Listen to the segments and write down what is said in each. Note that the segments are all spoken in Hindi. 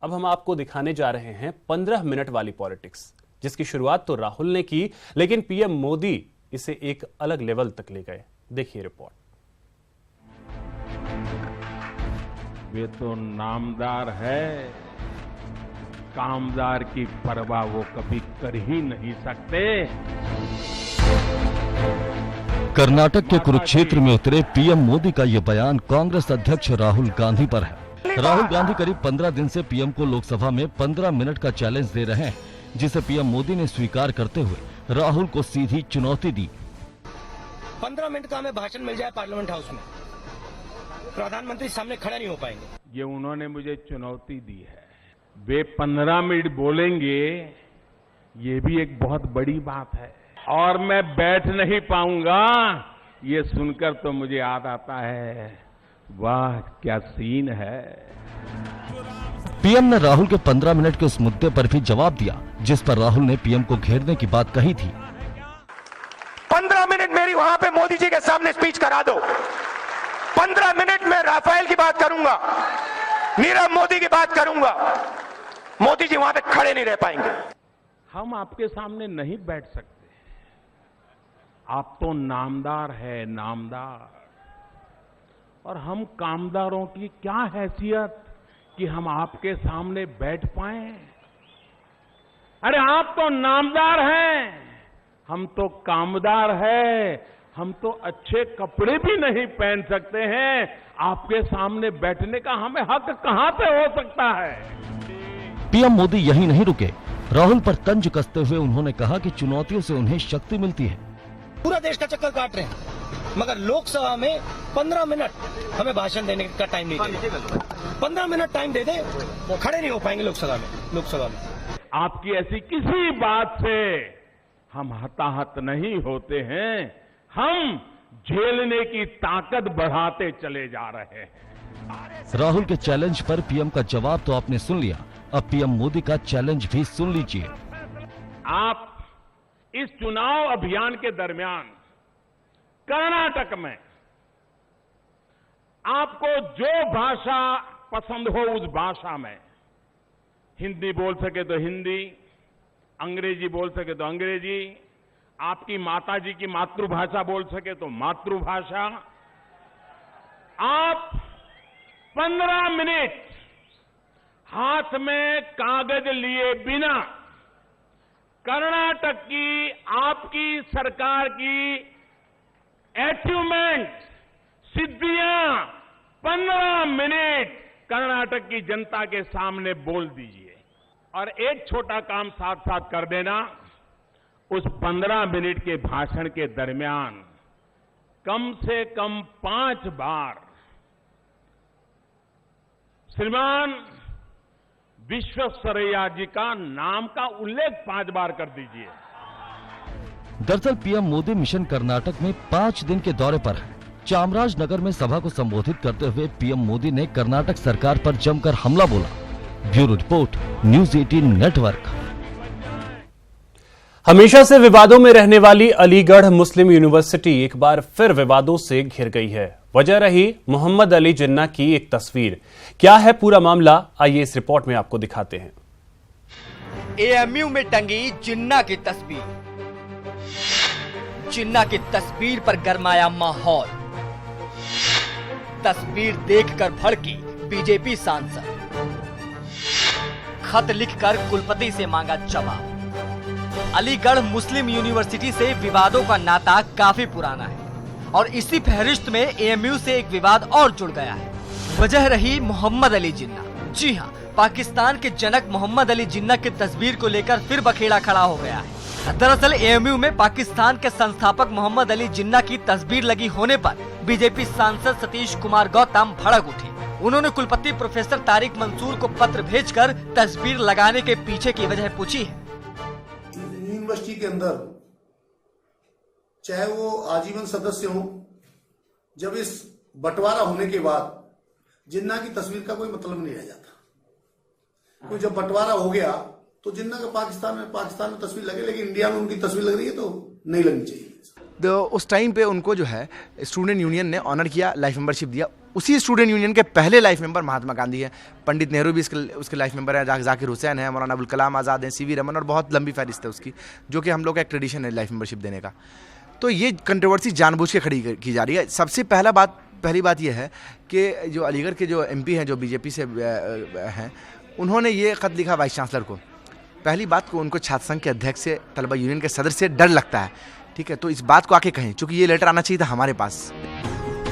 अब हम आपको दिखाने जा रहे हैं 15 मिनट वाली पॉलिटिक्स, जिसकी शुरुआत तो राहुल ने की, लेकिन पीएम मोदी इसे एक अलग लेवल तक ले गए। देखिए रिपोर्ट। वे तो नामदार है, कामदार की परवाह वो कभी कर ही नहीं सकते। कर्नाटक के कुरुक्षेत्र में उतरे पीएम मोदी का ये बयान कांग्रेस अध्यक्ष राहुल गांधी पर है। राहुल गांधी करीब 15 दिन से पीएम को लोकसभा में 15 मिनट का चैलेंज दे रहे हैं, जिसे पीएम मोदी ने स्वीकार करते हुए राहुल को सीधी चुनौती दी। 15 मिनट का हमें भाषण मिल जाए पार्लियामेंट हाउस में, प्रधानमंत्री सामने खड़ा नहीं हो पाएंगे। ये उन्होंने मुझे चुनौती दी है। वे 15 मिनट बोलेंगे, ये भी एक बहुत बड़ी बात है, और मैं बैठ नहीं पाऊंगा। ये सुनकर तो मुझे याद आता है, वाह क्या सीन है। पीएम ने राहुल के 15 मिनट के उस मुद्दे पर भी जवाब दिया जिस पर राहुल ने पीएम को घेरने की बात कही थी। 15 मिनट मेरी वहां पे मोदी जी के सामने स्पीच करा दो। 15 मिनट में राफेल की बात करूंगा, नीरव मोदी की बात करूंगा, मोदी जी वहां पे खड़े नहीं रह पाएंगे। हम आपके सामने नहीं बैठ सकते। आप तो नामदार है, नामदार, और हम कामदारों की क्या हैसियत कि हम आपके सामने बैठ पाए। अरे आप तो नामदार हैं, हम तो कामदार हैं। हम तो अच्छे कपड़े भी नहीं पहन सकते हैं, आपके सामने बैठने का हमें हक कहां से हो सकता है। पीएम मोदी यहीं नहीं रुके। राहुल पर तंज कसते हुए उन्होंने कहा कि चुनौतियों से उन्हें शक्ति मिलती है। पूरा देश का चक्कर काट रहे हैं, मगर लोकसभा में 15 मिनट हमें भाषण देने का टाइम नहीं दे। 15 मिनट टाइम दे दे, वो खड़े नहीं हो पाएंगे लोकसभा में। आपकी ऐसी किसी बात से हम हताहत नहीं होते हैं, हम झेलने की ताकत बढ़ाते चले जा रहे हैं। राहुल के चैलेंज पर पीएम का जवाब तो आपने सुन लिया, अब पीएम मोदी का चैलेंज भी सुन लीजिए। आप इस चुनाव अभियान के दरमियान कर्नाटक में आपको जो भाषा पसंद हो उस भाषा में, हिंदी बोल सके तो हिंदी, अंग्रेजी बोल सके तो अंग्रेजी, आपकी माताजी की मातृभाषा बोल सके तो मातृभाषा, आप 15 मिनट हाथ में कागज लिए बिना कर्नाटक की आपकी सरकार की अचीवमेंट, सिद्धियां 15 मिनट कर्नाटक की जनता के सामने बोल दीजिए। और एक छोटा काम साथ साथ कर देना, उस 15 मिनट के भाषण के दरमियान कम से कम 5 बार श्रीमान विश्वेश्वरैया जी का नाम का उल्लेख 5 बार कर दीजिए। दरअसल पीएम मोदी मिशन कर्नाटक में 5 दिन के दौरे पर है। चामराजनगर में सभा को संबोधित करते हुए पीएम मोदी ने कर्नाटक सरकार पर जमकर हमला बोला। Bureau report, news 18 network. हमेशा से विवादों में रहने वाली अलीगढ़ मुस्लिम यूनिवर्सिटी एक बार फिर विवादों से घिर गई है। वजह रही मोहम्मद अली जिन्ना की एक तस्वीर। क्या है पूरा मामला, आइए इस रिपोर्ट में आपको दिखाते हैं। एएमयू में टंगी जिन्ना की तस्वीर। जिन्ना की तस्वीर पर गरमाया माहौल। तस्वीर देखकर भड़की बीजेपी सांसद। खत लिखकर कुलपति से मांगा जवाब। अलीगढ़ मुस्लिम यूनिवर्सिटी से विवादों का नाता काफी पुराना है और इसी फहरिस्त में एएमयू से एक विवाद और जुड़ गया है। वजह रही मोहम्मद अली जिन्ना। जी हां, पाकिस्तान के जनक मोहम्मद अली जिन्ना की तस्वीर को लेकर फिर बखेड़ा खड़ा हो गया है। दरअसल एएमयू में पाकिस्तान के संस्थापक मोहम्मद अली जिन्ना की तस्वीर लगी होने पर बीजेपी सांसद सतीश कुमार गौतम भड़क उठे। उन्होंने कुलपति प्रोफेसर तारिक मंसूर को पत्र भेजकर तस्वीर लगाने के पीछे की वजह पूछी है। यूनिवर्सिटी के अंदर चाहे वो आजीवन सदस्य हो, जब इस बंटवारा होने के बाद जिन्ना की तस्वीर का कोई मतलब नहीं रह जाता। कोई जब बंटवारा हो गया तो जिन्ना का पाकिस्तान में तस्वीर लगे, लेकिन इंडिया में उनकी तस्वीर लग रही है तो नहीं लगनी चाहिए। तो उस टाइम पे उनको जो है स्टूडेंट यूनियन ने ऑनर किया, लाइफ मेंबरशिप दिया। उसी स्टूडेंट यूनियन के पहले लाइफ मेंबर महात्मा गांधी हैं। पंडित नेहरू भी उसके लाइफ मेंबर हैं, जाकिर हुसैन है, मौलाना अबुल कलाम आज़ाद हैं, सीवी रमन, और बहुत लंबी फहरिस्त है उसकी, जो कि हम लोग का एक ट्रेडिशन है लाइफ मेंबरशिप देने का। तो ये कंट्रोवर्सी जानबूझ के खड़ी की जा रही है। सबसे पहली बात यह है कि जो अलीगढ़ के जो MP हैं, जो बीजेपी से हैं, उन्होंने ये ख़त लिखा वाइस चांसलर को। पहली बात को उनको छात्र संघ के अध्यक्ष से, तलबा यूनियन के सदस्य से डर लगता है, ठीक है, तो इस बात को आके कहें, क्योंकि ये लेटर आना चाहिए था हमारे पास।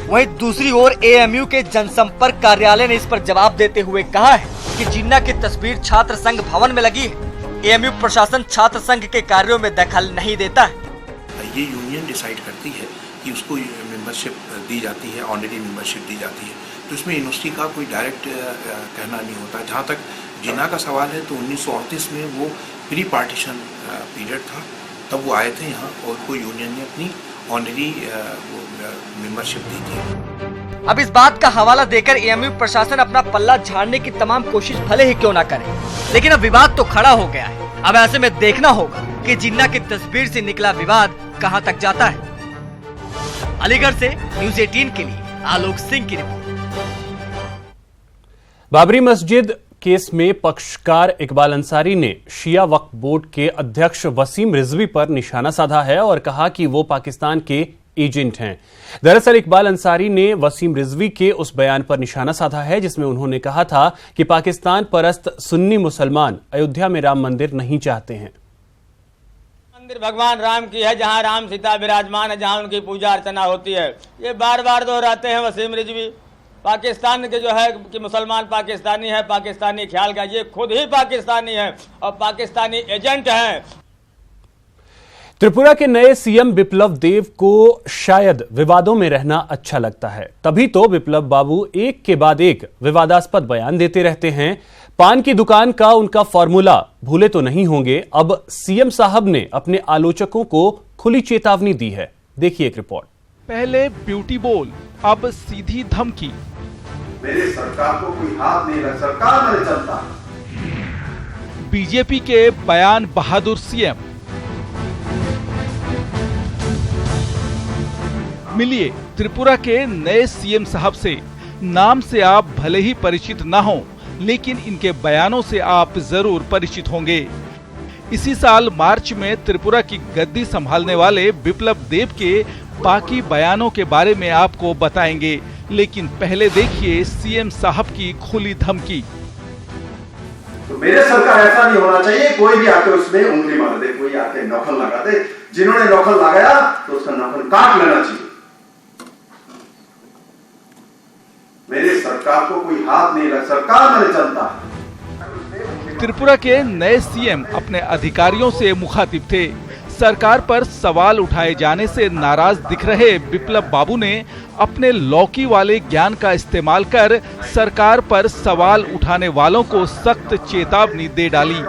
वहीं दूसरी ओर AMU के जनसंपर्क कार्यालय ने इस पर जवाब देते हुए कहा है कि जिन्ना की तस्वीर छात्र संघ भवन में लगी है। AMU प्रशासन छात्र संघ के कार्यों में दखल नहीं देता है। ये यूनियन डिसाइड करती है कि उसको मेंबरशिप दी जाती है, ऑनरेरी मेंबरशिप दी जाती है, तो इसमें यूनिवर्सिटी का कोई डायरेक्ट कहना नहीं होता। जहाँ तक जिन्ना का सवाल है, तो 1938 में वो प्री पार्टीशन पीरियड था, तब वो आए थे यहाँ और कोई यूनियन ने अपनी ऑनरेरी मेंबरशिप दी थी। अब इस बात का हवाला देकर AMU प्रशासन अपना पल्ला झाड़ने की तमाम कोशिश भले ही क्यों ना करे, लेकिन अब विवाद तो खड़ा हो गया है। अब ऐसे में देखना होगा कि जिन्ना की तस्वीर से निकला विवाद कहां तक जाता है। अलीगढ़ से न्यूज़ 18 के लिए आलोक सिंह की रिपोर्ट। बाबरी मस्जिद केस में पक्षकार इकबाल अंसारी ने शिया वक्फ बोर्ड के अध्यक्ष वसीम रिजवी पर निशाना साधा है और कहा कि वो पाकिस्तान के एजेंट हैं। दरअसल इकबाल अंसारी ने वसीम रिजवी के उस बयान पर निशाना साधा है जिसमें उन्होंने कहा था कि पाकिस्तान परस्त सुन्नी मुसलमान अयोध्या में राम मंदिर नहीं चाहते हैं। मंदिर भगवान राम की है, जहां राम सीता विराजमान है, जहां उनकी पूजा अर्चना होती है। ये बार बार दोहराते हैं वसीम रिजवी। पाकिस्तान के जो है कि मुसलमान पाकिस्तानी है, पाकिस्तानी ख्याल का, ये खुद ही पाकिस्तानी है और पाकिस्तानी एजेंट हैं। त्रिपुरा के नए CM बिप्लब देव को शायद विवादों में रहना अच्छा लगता है, तभी तो बिप्लब बाबू एक के बाद एक विवादास्पद बयान देते रहते हैं। पान की दुकान का उनका फॉर्मूला भूले तो नहीं होंगे। अब CM साहब ने अपने आलोचकों को खुली चेतावनी दी है। देखिए एक रिपोर्ट। पहले ब्यूटी बोल, अब सीधी धमकी। मेरे सरकार को कोई हाथ नहीं लगा, सरकार मेरे चलता। बीजेपी के बयान बहादुर CM। मिलिए त्रिपुरा के नए CM साहब से। नाम से आप भले ही परिचित ना हो, लेकिन इनके बयानों से आप जरूर परिचित होंगे। इसी साल मार्च में त्रिपुरा की गद्दी संभालने वाले बिप्लब देव के बाकी बयानों के बारे में आपको बताएंगे, लेकिन पहले देखिए CM साहब की खुली धमकी। तो मेरे सरकार ऐसा नहीं होना चाहिए, कोई भी आके उसमें उंगली मार दे, कोई आके नौखल लगा दे। जिन्होंने नौखल लगाया तो उसका नौखल काट लेना चाहिए। मेरे सरकार को कोई हाथ नहीं लगा, सरकार मेरे चलता है। त्रिपुरा के नए CM अपने अधिकारियों से मुखातिब थे। सरकार पर सवाल उठाए जाने से नाराज दिख रहे बिप्लब बाबू ने अपने लौकी वाले ज्ञान का इस्तेमाल कर सरकार पर सवाल उठाने वालों को सख्त चेतावनी दे डाली।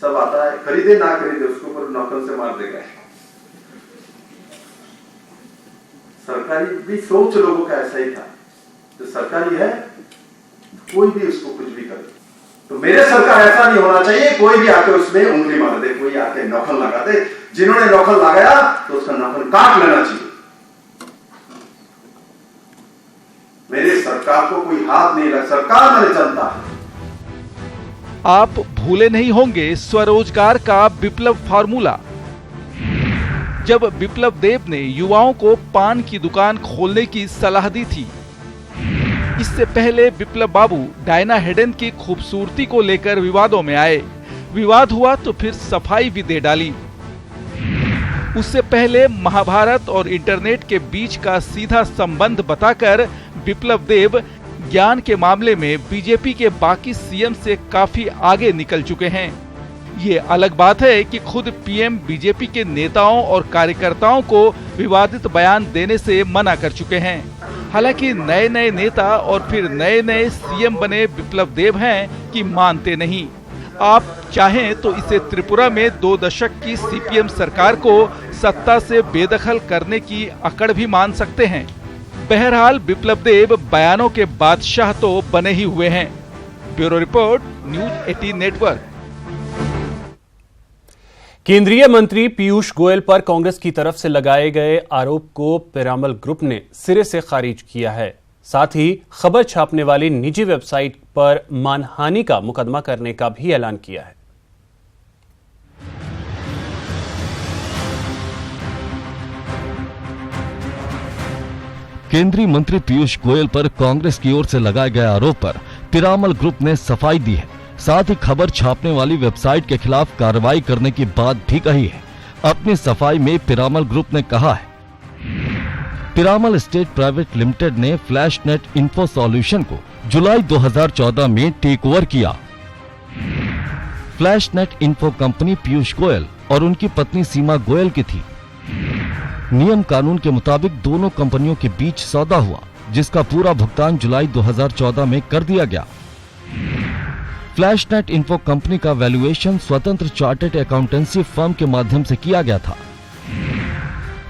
सब आता है, खरीदे ना खरीदे उसको ऊपर नौकल से मार देगा। सरकारी भी सोच लोगों का ऐसा ही था, तो सरकारी है कोई भी उसको कुछ भी करे। तो मेरे सरकार ऐसा नहीं होना चाहिए, कोई भी आके उसमें उंगली मार दे, कोई आके नौखल लगा दे। जिन्होंने नौखल लगाया तो उसका नौखल काट लेना चाहिए। मेरे सरकार को कोई हाथ नहीं लगा, सरकार मेरे चलता है। आप भूले नहीं होंगे स्वरोजगार का बिप्लब फार्मूला। जब बिप्लब देव ने युवाओं को पान की दुकान खोलने की सलाह दी थी, इससे पहले बिप्लब बाबू डायना हेडन की खूबसूरती को लेकर विवादों में आए। विवाद हुआ तो फिर सफाई भी दे डाली। उससे पहले महाभारत और इंटरनेट के बीच का सीधा संबंध बताकर बिप्लब देव ज्ञान के मामले में बीजेपी के बाकी CM से काफी आगे निकल चुके हैं। ये अलग बात है कि खुद PM बीजेपी के नेताओं और कार्यकर्ताओं को विवादित बयान देने से मना कर चुके हैं। हालांकि नए नए नेता और फिर नए नए CM बने बिप्लब देव हैं कि मानते नहीं। आप चाहें तो इसे त्रिपुरा में 2 दशक की CPM सरकार को सत्ता से बेदखल करने की अकड़ भी मान सकते हैं। बहरहाल बिप्लब देव बयानों के बादशाह तो बने ही हुए हैं। Bureau report, news 18 network. केंद्रीय मंत्री पीयूष गोयल पर कांग्रेस की तरफ से लगाए गए आरोप को पीरामल ग्रुप ने सिरे से खारिज किया है। साथ ही खबर छापने वाली निजी वेबसाइट पर मानहानि का मुकदमा करने का भी ऐलान किया है। केंद्रीय मंत्री पीयूष गोयल पर कांग्रेस की ओर से लगाए गए आरोप पर पीरामल ग्रुप ने सफाई दी है। साथ ही खबर छापने वाली वेबसाइट के खिलाफ कार्रवाई करने की बात भी कही है। अपनी सफाई में पीरामल ग्रुप ने कहा है, पीरामल स्टेट प्राइवेट लिमिटेड ने फ्लैश नेट इन्फो सॉल्यूशन को जुलाई 2014 में टेक ओवर किया। Flash net info company Piyush Goyal और उनकी पत्नी सीमा गोयल की थी। नियम कानून के मुताबिक दोनों कंपनियों के बीच सौदा हुआ, जिसका पूरा भुगतान जुलाई 2014 में कर दिया गया। फ्लैश नेट इन्फो कंपनी का वैल्यूएशन स्वतंत्र चार्टर्ड अकाउंटेंसी फर्म के माध्यम से किया गया था।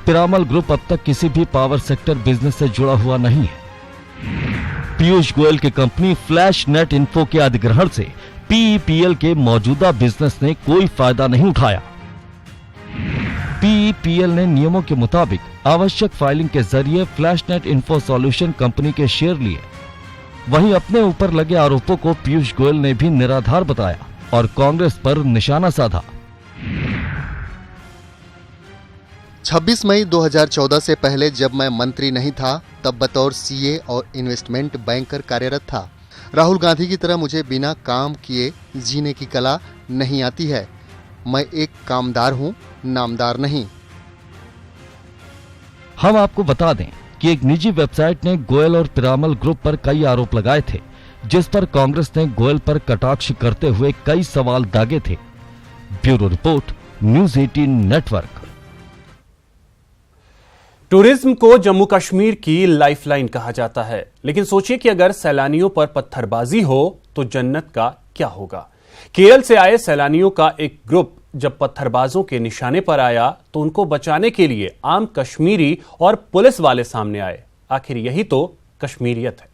पीरामल ग्रुप अब तक किसी भी पावर सेक्टर बिजनेस से जुड़ा हुआ नहीं है। पीयूष गोयल की कंपनी फ्लैश नेट इन्फो के अधिग्रहण से पीईपीएल के मौजूदा बिजनेस ने कोई फायदा नहीं उठाया। पीईपीएल ने नियमों के मुताबिक आवश्यक फाइलिंग के जरिए flash net info solution company के शेयर लिए। वहीं अपने ऊपर लगे आरोपों को पीयूष गोयल ने भी निराधार बताया और कांग्रेस पर निशाना साधा। 26 मई 2014 से पहले जब मैं मंत्री नहीं था, तब बतौर सीए और इन्वेस्टमेंट बैंकर कार्यरत था। राहुल गांधी की तरह मुझे बिना काम किए जीने की कला नहीं आती है। मैं एक कामदार हूं, नामदार नहीं। हम आपको बता दें कि एक निजी वेबसाइट ने गोयल और पीरामल ग्रुप पर कई आरोप लगाए थे, जिस पर कांग्रेस ने गोयल पर कटाक्ष करते हुए कई सवाल दागे थे। Bureau report, news 18 network. Tourism को जम्मू कश्मीर की लाइफलाइन कहा जाता है, लेकिन सोचिए कि अगर सैलानियों पर पत्थरबाजी हो तो जन्नत का क्या होगा। केरल से आए सैलानियों का एक ग्रुप जब पत्थरबाजों के निशाने पर आया तो उनको बचाने के लिए आम कश्मीरी और पुलिस वाले सामने आए। आखिर यही तो कश्मीरियत है।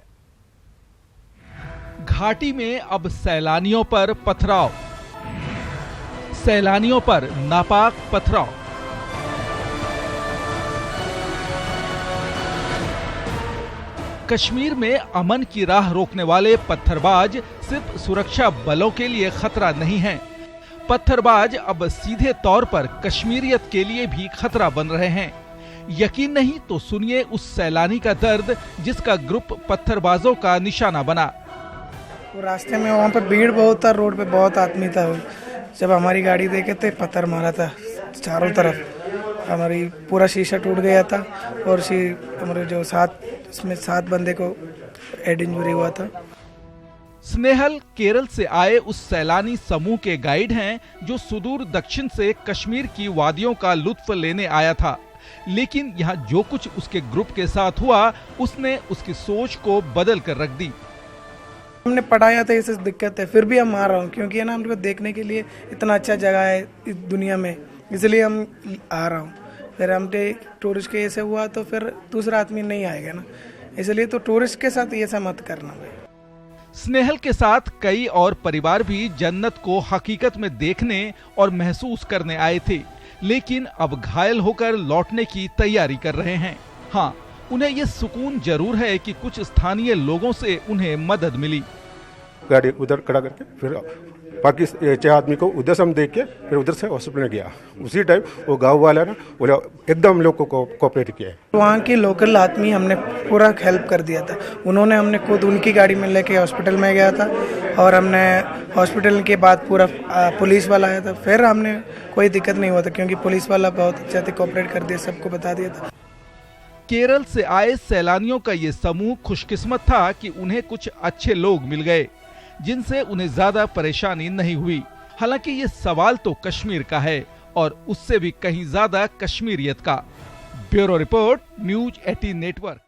घाटी में अब सैलानियों पर पथराव, सैलानियों पर नापाक पथराव। कश्मीर में अमन की राह रोकने वाले पत्थरबाज सिर्फ सुरक्षा बलों के लिए खतरा नहीं हैं। पत्थरबाज अब सीधे तौर पर कश्मीरियत के लिए भी खतरा बन रहे हैं। यकीन नहीं तो सुनिए उस सैलानी का दर्द जिसका ग्रुप पत्थरबाजों का निशाना बना। वो रास्ते में वहाँ पे भीड़ बहुत था, रोड पे बहुत आदमी था। जब हमारी गाड़ी देखे थे पत्थर मारा था चारों तरफ, हमारी पूरा शीशा टूट गया था और हमारे जो इसमें 7 बंदे को हेड इंजरी हुआ था। स्नेहल केरल से आए उस सैलानी समूह के गाइड हैं जो सुदूर दक्षिण से कश्मीर की वादियों का लुत्फ लेने आया था, लेकिन यहाँ जो कुछ उसके ग्रुप के साथ हुआ उसने उसकी सोच को बदल कर रख दी। हमने पढ़ाया था, इसे दिक्कत है, फिर भी हम आ रहा हूँ क्योंकि है ना हमको देखने के लिए इतना अच्छा जगह है इस दुनिया में, इसलिए हम आ रहा हूँ। फिर हमने टूरिस्ट के ऐसे हुआ तो फिर दूसरा आदमी नहीं आएगा ना, इसलिए तो टूरिस्ट के साथ ऐसा मत करना भाई। स्नेहल के साथ कई और परिवार भी जन्नत को हकीकत में देखने और महसूस करने आए थे, लेकिन अब घायल होकर लौटने की तैयारी कर रहे हैं। हाँ, उन्हें ये सुकून जरूर है कि कुछ स्थानीय लोगों से उन्हें मदद मिली। गाड़ी उधर खड़ा करके फिर बाकी 6 आदमी को उधर से हम देख के फिर उधर से हॉस्पिटल में गया। उसी टाइम वो गांव वाला ना वो एकदम लोग को कोऑपरेट किया है। वहाँ के लोकल आदमी हमने पूरा हेल्प कर दिया था। उन्होंने हमने खुद उनकी गाड़ी में लेके हॉस्पिटल में गया था और हमने हॉस्पिटल के बाद पूरा पुलिस वाला आया था। फिर हमने कोई दिक्कत नहीं हुआ था क्योंकि पुलिस वाला बहुत अच्छा थे, कोऑपरेट कर दिया, सबको बता दिया था। केरल से आए सैलानियों का ये समूह खुशकिस्मत था कि उन्हें कुछ अच्छे लोग मिल गए जिनसे उन्हें ज्यादा परेशानी नहीं हुई। हालांकि ये सवाल तो कश्मीर का है और उससे भी कहीं ज्यादा कश्मीरियत का। Bureau report, news 18 network.